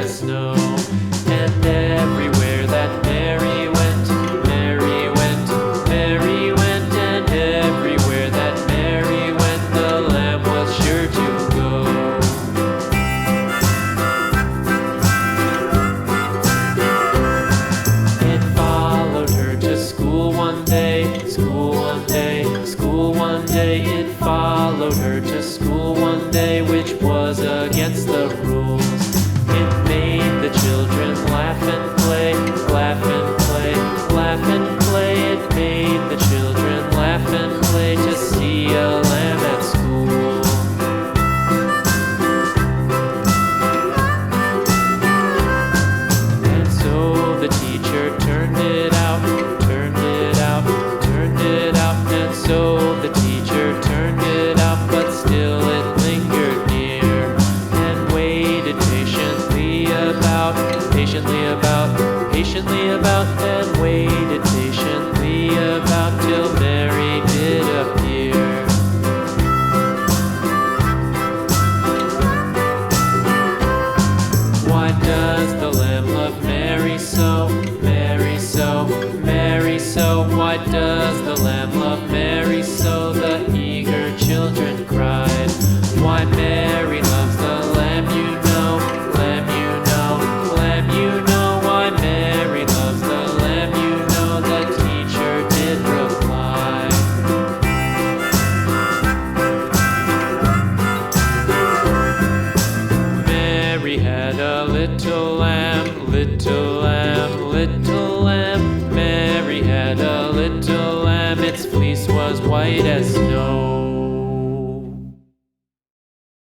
as snow. And everywhere that Mary went, Mary went, Mary went, and everywhere that Mary went, the lamb was sure to go. It followed her to school one day, school one day, school one day. It followed her to school one day, which was against the rules. It made the children laugh and play, laugh and play, laugh and play. It made the children laugh and play to see a lamb at school. And so the teacher turned it out, turned it out, turned it out. And so the teacher turned it out, but still it lingered near and waited patiently about, and waited patiently about till Mary did appear. Why does the lamb love Mary so, Mary so, Mary so? Why does the lamb love Mary so? The eager children cried. Why Mary loves the lamb, you know, lamb, you know, lamb, you know. Why Mary loves the lamb, you know, the teacher did reply. Mary had a little lamb, little lamb, little lamb. Mary had a little lamb, its fleece was white as snow.